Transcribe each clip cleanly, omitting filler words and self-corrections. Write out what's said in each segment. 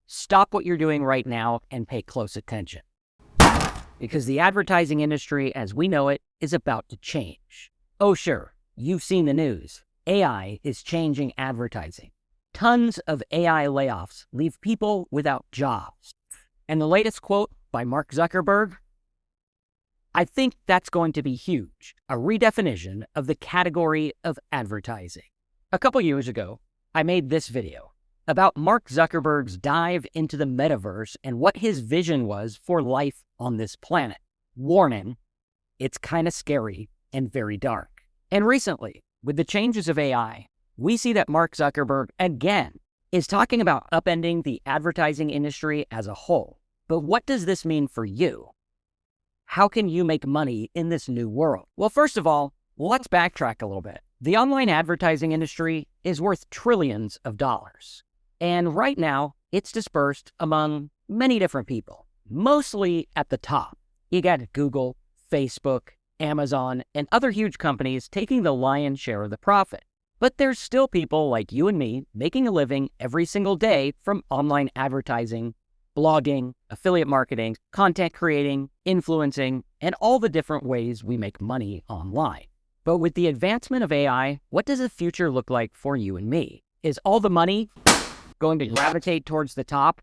stop what you're doing right now and pay close attention. Because the advertising industry as we know it is about to change. Oh sure, you've seen the news. AI is changing advertising. Tons of AI layoffs leave people without jobs. And the latest quote by Mark Zuckerberg, I think that's going to be huge, a redefinition of the category of advertising. A couple years ago, I made this video about Mark Zuckerberg's dive into the metaverse and what his vision was for life on this planet. Warning, it's kind of scary and very dark. And recently, with the changes of AI, we see that Mark Zuckerberg, again, is talking about upending the advertising industry as a whole. But what does this mean for you? How can you make money in this new world? Well, first of all, let's backtrack a little bit. The online advertising industry is worth trillions of dollars. And right now, it's dispersed among many different people, mostly at the top. You got Google, Facebook, Amazon, and other huge companies taking the lion's share of the profit. But there's still people like you and me making a living every single day from online advertising, blogging, affiliate marketing, content creating, influencing, and all the different ways we make money online. But with the advancement of AI, what does the future look like for you and me? Is all the money going to gravitate towards the top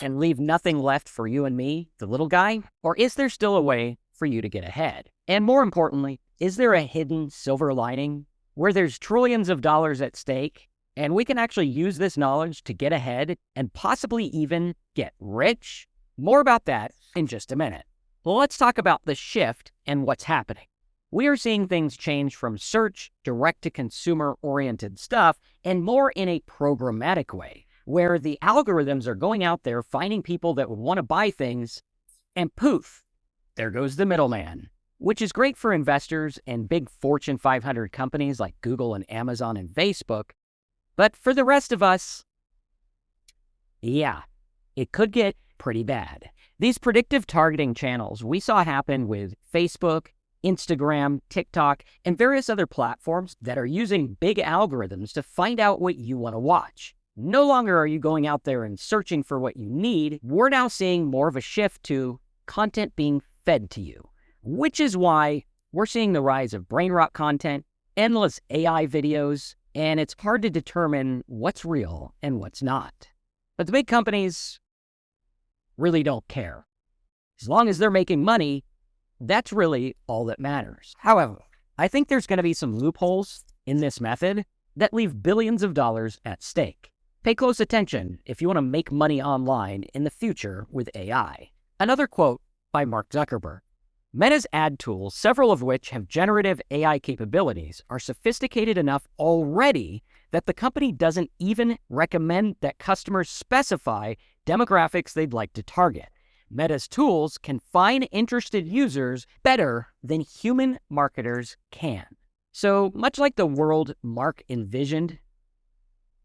and leave nothing left for you and me, the little guy? Or is there still a way for you to get ahead? And more importantly, is there a hidden silver lining where there's trillions of dollars at stake and we can actually use this knowledge to get ahead and possibly even get rich? More about that in just a minute. Well, let's talk about the shift and what's happening. We are seeing things change from search, direct-to-consumer oriented stuff, and more in a programmatic way, where the algorithms are going out there finding people that would want to buy things, and poof, there goes the middleman, which is great for investors and big Fortune 500 companies like Google and Amazon and Facebook. But for the rest of us, yeah, it could get pretty bad. These predictive targeting channels we saw happen with Facebook, Instagram, TikTok, and various other platforms that are using big algorithms to find out what you want to watch. No longer are you going out there and searching for what you need. We're now seeing more of a shift to content being fed to you, which is why we're seeing the rise of brain rot content, endless AI videos, and it's hard to determine what's real and what's not. But the big companies really don't care. As long as they're making money, that's really all that matters. However, I think there's going to be some loopholes in this method that leave billions of dollars at stake. Pay close attention if you want to make money online in the future with AI. Another quote by Mark Zuckerberg. Meta's ad tools, several of which have generative AI capabilities, are sophisticated enough already that the company doesn't even recommend that customers specify demographics they'd like to target. Meta's tools can find interested users better than human marketers can. So much like the world Mark envisioned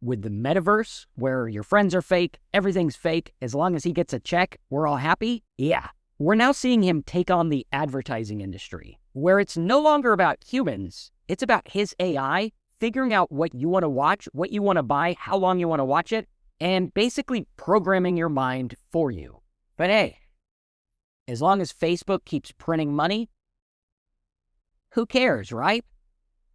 with the metaverse, where your friends are fake, everything's fake, as long as he gets a check, we're all happy? Yeah. We're now seeing him take on the advertising industry, where it's no longer about humans, it's about his AI figuring out what you want to watch, what you want to buy, how long you want to watch it, and basically programming your mind for you. But hey, as long as Facebook keeps printing money, who cares, right?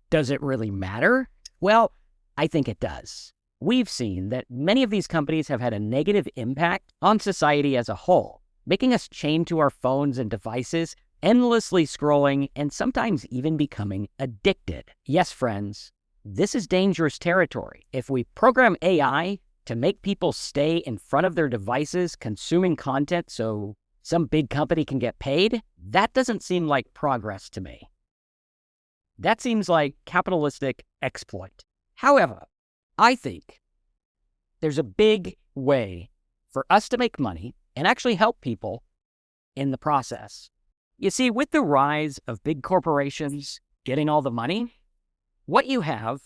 Does it really matter? Well, I think it does. We've seen that many of these companies have had a negative impact on society as a whole, making us chained to our phones and devices, endlessly scrolling, and sometimes even becoming addicted. Yes, friends, this is dangerous territory. If we program AI to make people stay in front of their devices consuming content so some big company can get paid, that doesn't seem like progress to me. That seems like capitalistic exploit. However, I think there's a big way for us to make money and actually help people in the process. You see, with the rise of big corporations getting all the money, what you have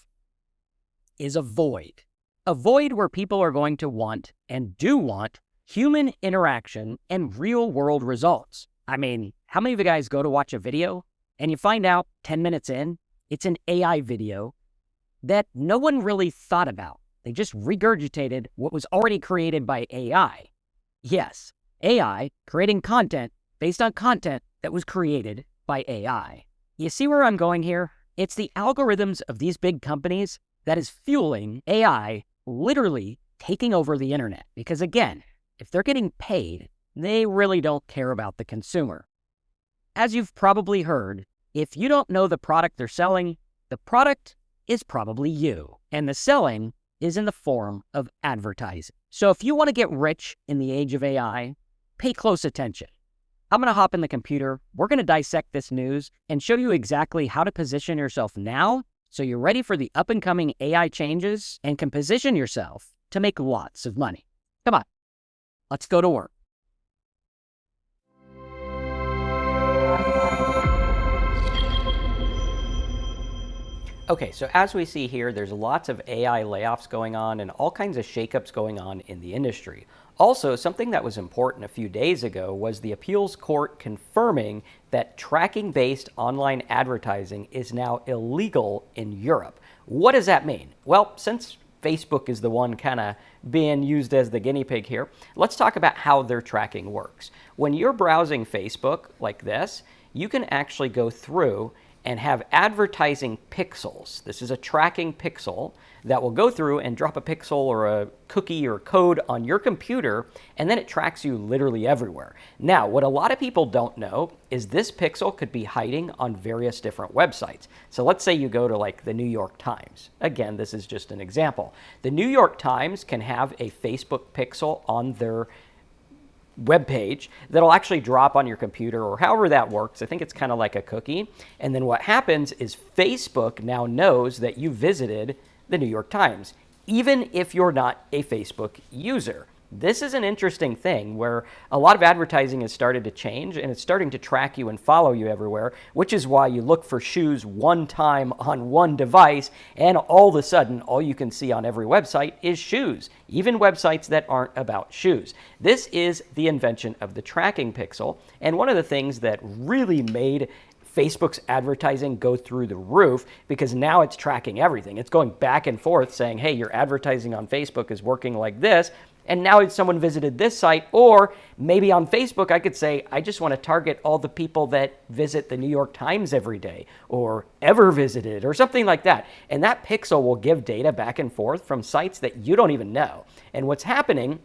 is a void. A void where people are going to want, and do want, human interaction and real-world results. I mean, how many of you guys go to watch a video and you find out 10 minutes in, it's an AI video that no one really thought about? They just regurgitated what was already created by AI. Yes, AI creating content based on content that was created by AI. You see where I'm going here? It's the algorithms of these big companies that is fueling AI literally taking over the internet. Because again, if they're getting paid, they really don't care about the consumer. As you've probably heard, if you don't know the product they're selling, the product is probably you. And the selling is in the form of advertising. So if you want to get rich in the age of AI, pay close attention. I'm going to hop in the computer, we're going to dissect this news and show you exactly how to position yourself now so you're ready for the up-and-coming AI changes and can position yourself to make lots of money. Come on, let's go to work. Okay, so as we see here, there's lots of AI layoffs going on and all kinds of shakeups going on in the industry. Also, something that was important a few days ago was the appeals court confirming that tracking-based online advertising is now illegal in Europe. What does that mean? Well, since Facebook is the one kind of being used as the guinea pig here, let's talk about how their tracking works. When you're browsing Facebook like this, you can actually go through and have advertising pixels. This is a tracking pixel that will go through and drop a pixel or a cookie or code on your computer, and then it tracks you literally everywhere. Now, what a lot of people don't know is this pixel could be hiding on various different websites. So let's say you go to like the New York Times. Again, this is just an example. The New York Times can have a Facebook pixel on their web page that'll actually drop on your computer or however that works. I think it's kind of like a cookie. And then what happens is Facebook now knows that you visited the New York Times, even if you're not a Facebook user. This is an interesting thing where a lot of advertising has started to change and it's starting to track you and follow you everywhere, which is why you look for shoes one time on one device and all of a sudden all you can see on every website is shoes, even websites that aren't about shoes. This is the invention of the tracking pixel, and one of the things that really made Facebook's advertising go through the roof because now it's tracking everything. It's going back and forth saying, hey, your advertising on Facebook is working like this, and now someone visited this site. Or maybe on Facebook, I could say, I just want to target all the people that visit the New York Times every day or ever visited or something like that. And that pixel will give data back and forth from sites that you don't even know. And what's happening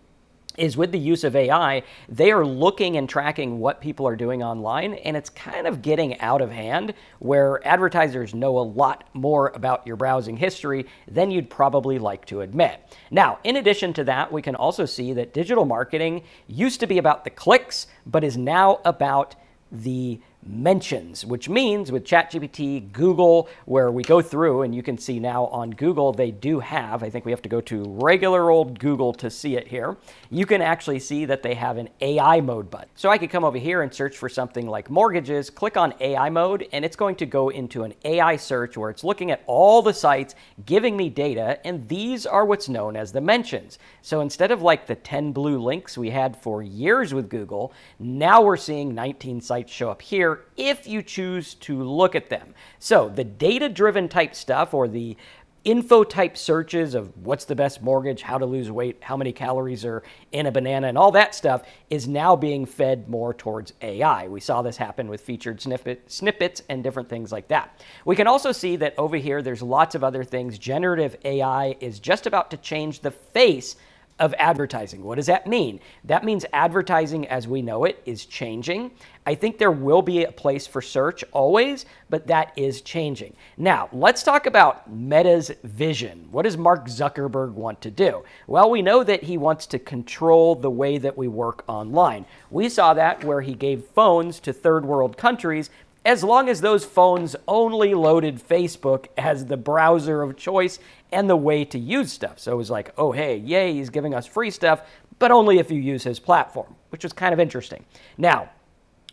is with the use of AI, they are looking and tracking what people are doing online, and it's kind of getting out of hand where advertisers know a lot more about your browsing history than you'd probably like to admit. Now, in addition to that, we can also see that digital marketing used to be about the clicks, but is now about the mentions, which means with ChatGPT, Google, where we go through and you can see now on Google, they do have, I think we have to go to regular old Google to see it here. You can actually see that they have an AI mode button. So I could come over here and search for something like mortgages, click on AI mode, and it's going to go into an AI search where it's looking at all the sites, giving me data, and these are what's known as the mentions. So instead of like the 10 blue links we had for years with Google, now we're seeing 19 sites show up here if you choose to look at them. So the data-driven type stuff or the info type searches of what's the best mortgage, how to lose weight, how many calories are in a banana, and all that stuff is now being fed more towards AI. We saw this happen with featured snippets and different things like that. We can also see that over here there's lots of other things. Generative AI is just about to change the face of advertising. What does that mean? That means advertising as we know it is changing. I think there will be a place for search always, but that is changing. Now, let's talk about Meta's vision. What does Mark Zuckerberg want to do? Well, we know that he wants to control the way that we work online. We saw that where he gave phones to third world countries as long as those phones only loaded Facebook as the browser of choice and the way to use stuff. So it was like, oh, hey, yay, he's giving us free stuff, but only if you use his platform, which was kind of interesting. Now,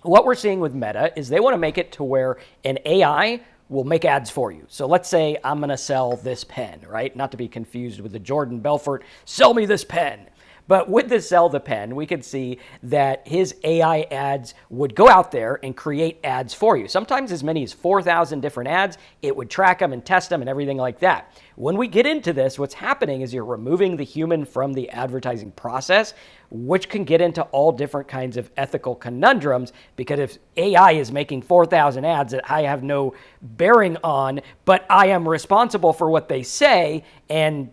what we're seeing with Meta is they want to make it to where an AI will make ads for you. So let's say I'm going to sell this pen, right? Not to be confused with the Jordan Belfort, sell me this pen. But with the Sell the Pen, we could see that his AI ads would go out there and create ads for you. Sometimes as many as 4,000 different ads. It would track them and test them and everything like that. When we get into this, what's happening is you're removing the human from the advertising process, which can get into all different kinds of ethical conundrums, because if AI is making 4,000 ads that I have no bearing on, but I am responsible for what they say, and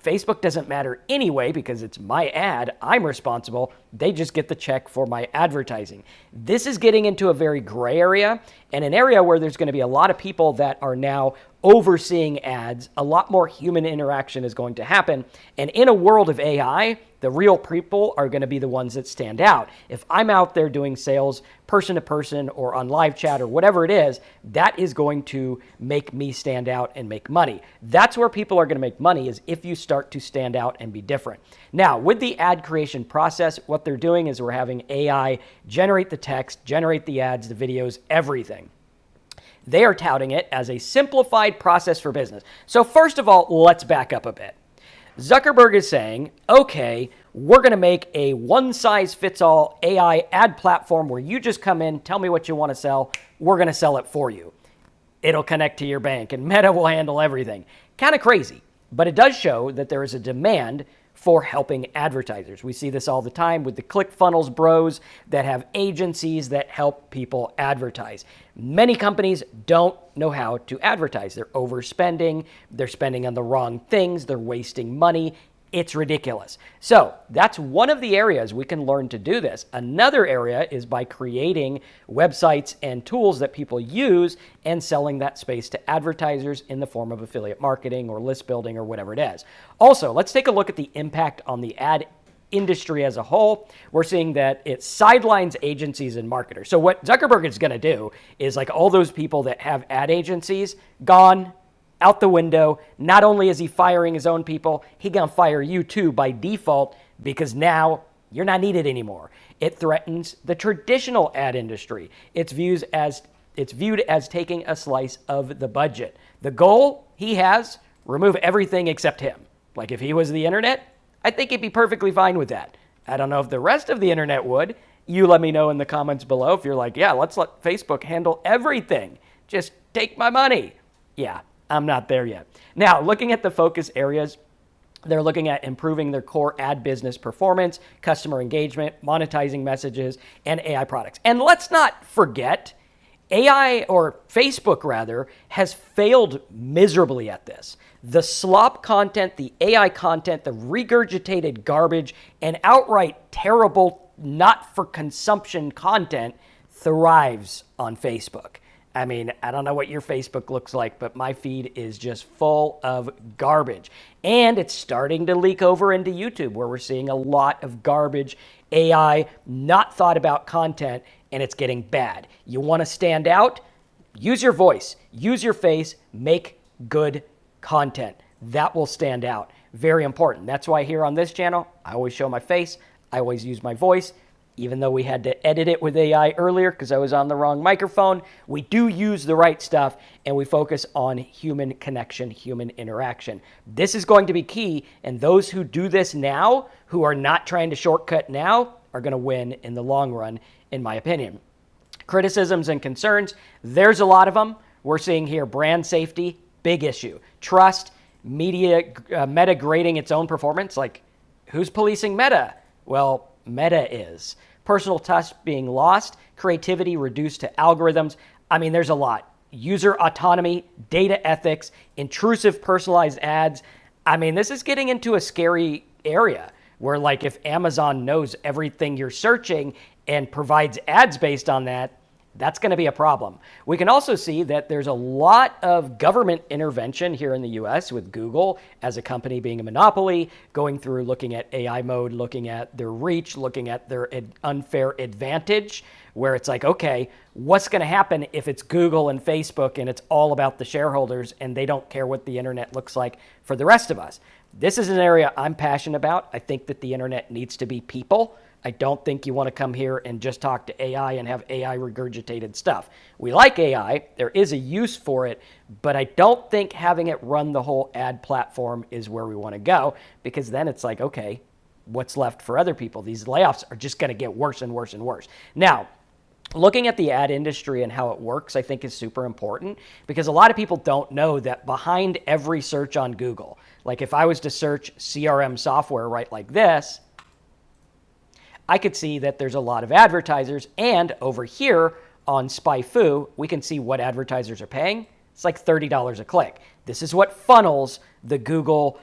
Facebook doesn't matter anyway because it's my ad, I'm responsible, they just get the check for my advertising. This is getting into a very gray area, and an area where there's going to be a lot of people that are now overseeing ads. A lot more human interaction is going to happen. And in a world of AI, the real people are going to be the ones that stand out. If I'm out there doing sales person to person or on live chat or whatever it is, that is going to make me stand out and make money. That's where people are going to make money, is if you start to stand out and be different. Now, with the ad creation process, what they're doing is we're having AI generate the text, generate the ads, the videos, everything. They are touting it as a simplified process for business. So first of all, let's back up a bit. Zuckerberg is saying, okay, we're going to make a one-size-fits-all AI ad platform where you just come in, tell me what you want to sell, we're going to sell it for you. It'll connect to your bank, and Meta will handle everything. Kind of crazy, but it does show that there is a demand for helping advertisers. We see this all the time with the ClickFunnels bros that have agencies that help people advertise. Many companies don't know how to advertise. They're overspending, they're spending on the wrong things, they're wasting money. It's ridiculous. So that's one of the areas we can learn to do this. Another area is by creating websites and tools that people use and selling that space to advertisers in the form of affiliate marketing or list building or whatever it is. Also, let's take a look at the impact on the ad industry as a whole. We're seeing that it sidelines agencies and marketers. So what Zuckerberg is going to do is, like, all those people that have ad agencies, gone, out the window. Not only is he firing his own people, he gonna fire you too by default, because now you're not needed anymore. It threatens the traditional ad industry. It's viewed as taking a slice of the budget. The goal he has, remove everything except him. Like, if he was the internet, I think he'd be perfectly fine with that. I don't know if the rest of the internet would. You let me know in the comments below if you're like, yeah, let's let Facebook handle everything. Just take my money. Yeah. I'm not there yet. Now, looking at the focus areas, they're looking at improving their core ad business performance, customer engagement, monetizing messages, and AI products. And let's not forget, AI, or Facebook rather, has failed miserably at this. The slop content, the AI content, the regurgitated garbage, and outright terrible, not for consumption content thrives on Facebook. I mean, I don't know what your Facebook looks like, but my feed is just full of garbage. And it's starting to leak over into YouTube, where we're seeing a lot of garbage, AI, not thought about content, and it's getting bad. You want to stand out? Use your voice, use your face, make good content. That will stand out. Very important. That's why here on this channel, I always show my face, I always use my voice. Even though we had to edit it with AI earlier because I was on the wrong microphone, we do use the right stuff, and we focus on human connection, human interaction. This is going to be key, and those who do this now, who are not trying to shortcut now, are going to win in the long run, in my opinion. Criticisms and concerns, there's a lot of them. We're seeing here brand safety, big issue. Trust, Meta grading its own performance. Like, who's policing Meta? Well, Meta is. Personal touch being lost, creativity reduced to algorithms. I mean, there's a lot. User autonomy, data ethics, intrusive personalized ads. I mean, this is getting into a scary area where, like, if Amazon knows everything you're searching and provides ads based on that, that's going to be a problem. We can also see that there's a lot of government intervention here in the US, with Google as a company being a monopoly, going through looking at AI mode, looking at their reach, looking at their unfair advantage, where it's like, okay, what's going to happen if it's Google and Facebook and it's all about the shareholders and they don't care what the internet looks like for the rest of us? This is an area I'm passionate about. I think that the internet needs to be people. I don't think you want to come here and just talk to AI and have AI regurgitated stuff. We like AI. There is a use for it, but I don't think having it run the whole ad platform is where we want to go, because then it's like, okay, what's left for other people? These layoffs are just going to get worse and worse and worse. Now, looking at the ad industry and how it works, I think is super important, because a lot of people don't know that behind every search on Google, like if I was to search CRM software right like this, I could see that there's a lot of advertisers, and over here on SpyFu, we can see what advertisers are paying. It's like $30 a click. This is what funnels the Google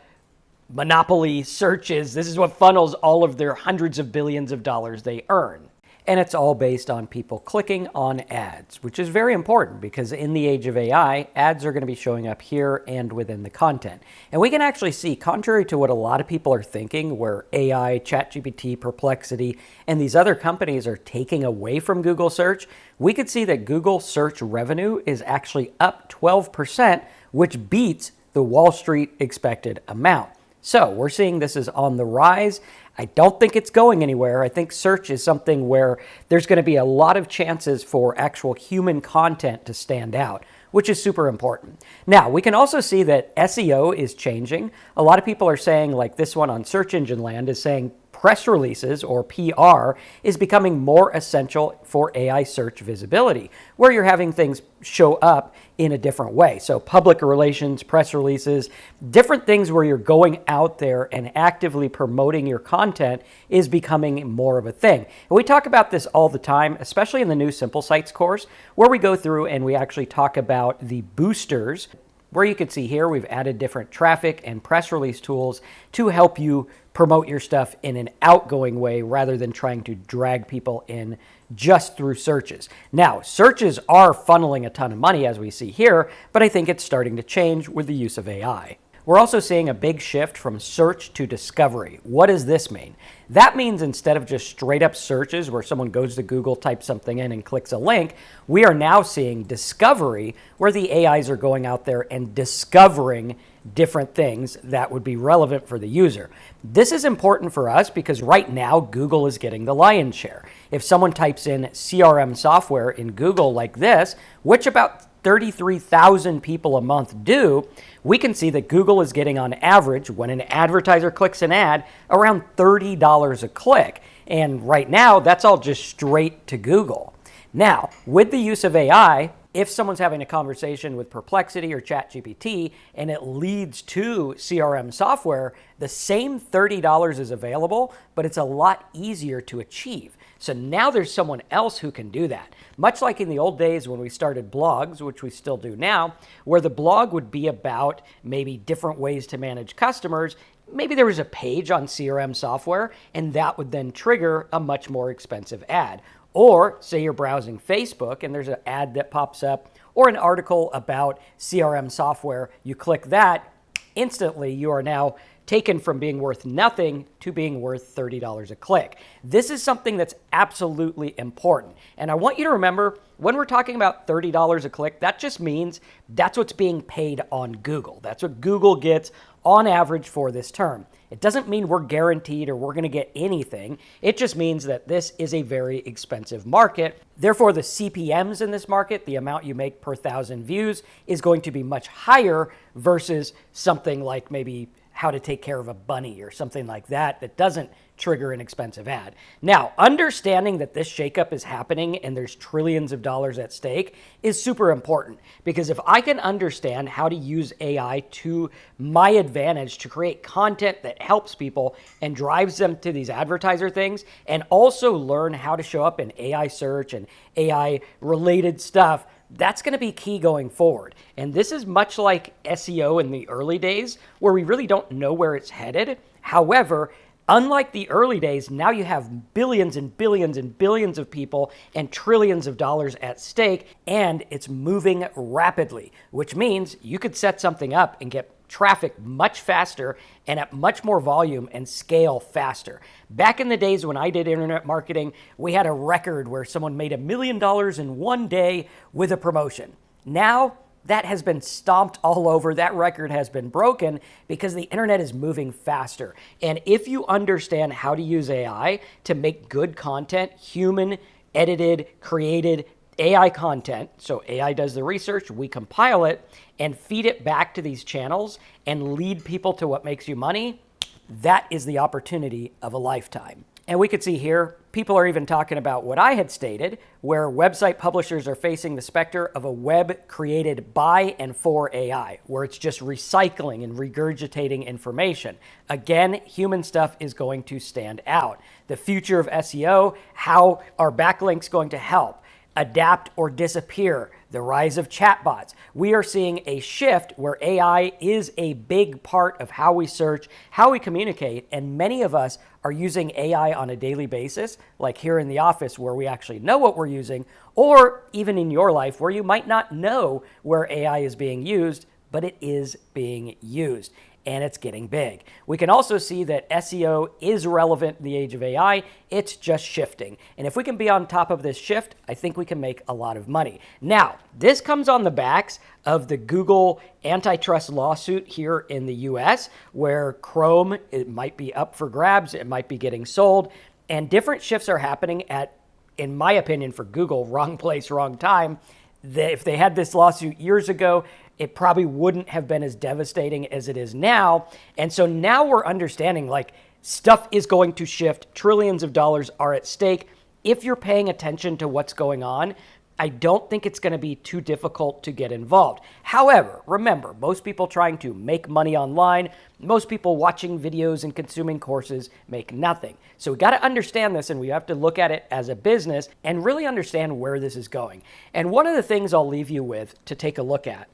monopoly searches. This is what funnels all of their hundreds of billions of dollars they earn. And it's all based on people clicking on ads, which is very important because in the age of AI, ads are going to be showing up here and within the content. And we can actually see, contrary to what a lot of people are thinking, where AI, ChatGPT, Perplexity, and these other companies are taking away from Google search, we could see that Google search revenue is actually up 12%, which beats the Wall Street expected amount. So we're seeing this is on the rise. I don't think it's going anywhere. I think search is something where there's going to be a lot of chances for actual human content to stand out, which is super important. Now, we can also see that SEO is changing. A lot of people are saying, like this one on Search Engine Land is saying press releases, or PR, is becoming more essential for AI search visibility, where you're having things show up in a different way. So public relations, press releases, different things where you're going out there and actively promoting your content is becoming more of a thing. And we talk about this all the time, especially in the new Simple Sites course, where we go through and we actually talk about the boosters, where you can see here we've added different traffic and press release tools to help you promote your stuff in an outgoing way rather than trying to drag people in just through searches. Now, searches are funneling a ton of money, as we see here, but I think it's starting to change with the use of AI. We're also seeing a big shift from search to discovery. What does this mean? That means instead of just straight up searches where someone goes to Google, types something in, and clicks a link, we are now seeing discovery where the AIs are going out there and discovering different things that would be relevant for the user. This is important for us because right now Google is getting the lion's share. If someone types in CRM software in Google like this, which about 33,000 people a month do, we can see that Google is getting on average, when an advertiser clicks an ad, around $30 a click. And right now, that's all just straight to Google. Now, with the use of AI, if someone's having a conversation with Perplexity or ChatGPT and it leads to CRM software, the same $30 is available, but it's a lot easier to achieve. So now there's someone else who can do that. Much like in the old days when we started blogs, which we still do now, where the blog would be about maybe different ways to manage customers. Maybe there was a page on CRM software, and that would then trigger a much more expensive ad. Or say you're browsing Facebook and there's an ad that pops up or an article about CRM software. You click that, instantly you are now taken from being worth nothing to being worth $30 a click. This is something that's absolutely important. And I want you to remember, when we're talking about $30 a click, that just means that's what's being paid on Google. That's what Google gets on average for this term. It doesn't mean we're guaranteed or we're going to get anything. It just means that this is a very expensive market. Therefore, the CPMs in this market, the amount you make per 1,000 views, is going to be much higher versus something like maybe how to take care of a bunny or something like that that doesn't trigger an expensive ad. Now, understanding that this shakeup is happening and there's trillions of dollars at stake is super important, because if I can understand how to use AI to my advantage to create content that helps people and drives them to these advertiser things, and also learn how to show up in AI search and AI related stuff, that's going to be key going forward. And this is much like SEO in the early days, where we really don't know where it's headed. However, unlike the early days, now you have billions and billions and billions of people and trillions of dollars at stake, and it's moving rapidly, which means you could set something up and get traffic much faster and at much more volume and scale faster. Back in the days when I did internet marketing, we had a record where someone made $1 million in one day with a promotion. Now, that has been stomped all over. That record has been broken because the internet is moving faster. And if you understand how to use AI to make good content, human, edited, created AI content, so AI does the research, we compile it, and feed it back to these channels and lead people to what makes you money, that is the opportunity of a lifetime. And we could see here, people are even talking about what I had stated, where website publishers are facing the specter of a web created by and for AI, where it's just recycling and regurgitating information. Again, human stuff is going to stand out. The future of SEO, how are backlinks going to help? Adapt or disappear, the rise of chatbots. We are seeing a shift where AI is a big part of how we search, how we communicate, and many of us are using AI on a daily basis, like here in the office where we actually know what we're using, or even in your life where you might not know where AI is being used, but it is being used. And it's getting big. We can also see that SEO is relevant in the age of AI. It's just shifting. And if we can be on top of this shift, I think we can make a lot of money. Now, this comes on the backs of the Google antitrust lawsuit here in the US, where Chrome, it might be up for grabs, it might be getting sold, and different shifts are happening at, in my opinion, for Google, wrong place, wrong time. If they had this lawsuit years ago, it probably wouldn't have been as devastating as it is now. And so now we're understanding like stuff is going to shift. Trillions of dollars are at stake. If you're paying attention to what's going on, I don't think it's going to be too difficult to get involved. However, remember, most people trying to make money online, most people watching videos and consuming courses make nothing. So we got to understand this, and we have to look at it as a business and really understand where this is going. And one of the things I'll leave you with to take a look at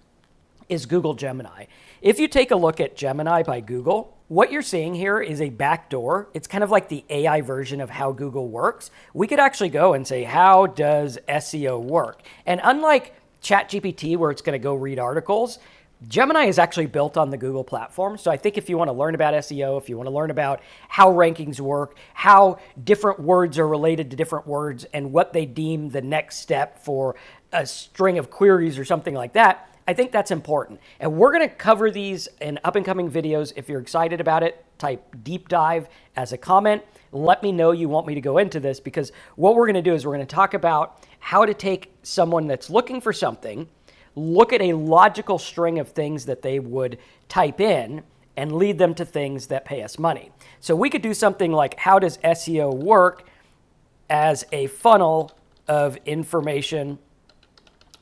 is Google Gemini. If you take a look at Gemini by Google, what you're seeing here is a backdoor. It's kind of like the AI version of how Google works. We could actually go and say, how does SEO work? And unlike ChatGPT, where it's going to go read articles, Gemini is actually built on the Google platform. So I think if you want to learn about SEO, if you want to learn about how rankings work, how different words are related to different words, and what they deem the next step for a string of queries or something like that, I think that's important. And we're going to cover these in up and coming videos. If you're excited about it, type deep dive as a comment. Let me know you want me to go into this, because what we're going to do is we're going to talk about how to take someone that's looking for something, look at a logical string of things that they would type in, and lead them to things that pay us money. So we could do something like, how does SEO work as a funnel of information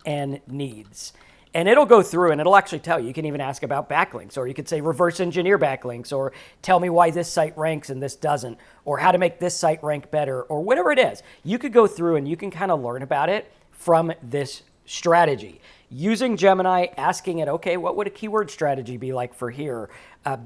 and needs? And it'll go through and it'll actually tell you. You can even ask about backlinks, or you could say reverse engineer backlinks, or tell me why this site ranks and this doesn't, or how to make this site rank better, or whatever it is. You could go through and you can kind of learn about it from this strategy. Using Gemini, asking it, okay, what would a keyword strategy be like for here?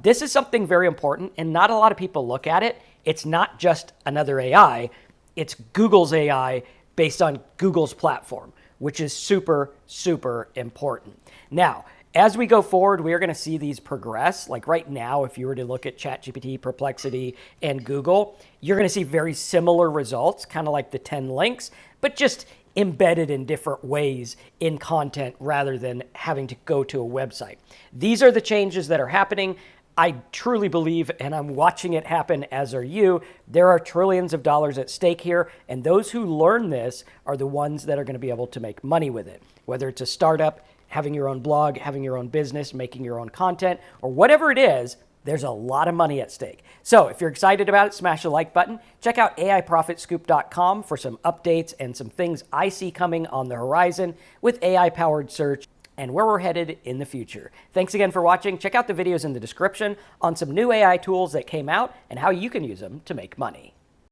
This is something very important, and not a lot of people look at it. It's not just another AI. It's Google's AI based on Google's platform, which is super, super important. Now, as we go forward, we are going to see these progress. Like right now, if you were to look at ChatGPT, Perplexity, and Google, you're going to see very similar results, kind of like the 10 links, but just embedded in different ways in content rather than having to go to a website. These are the changes that are happening. I truly believe, and I'm watching it happen, as are you, there are trillions of dollars at stake here, and those who learn this are the ones that are going to be able to make money with it. Whether it's a startup, having your own blog, having your own business, making your own content, or whatever it is, there's a lot of money at stake. So if you're excited about it, smash the like button. Check out AIProfitScoop.com for some updates and some things I see coming on the horizon with AI-powered search and where we're headed in the future. Thanks again for watching. Check out the videos in the description on some new AI tools that came out and how you can use them to make money.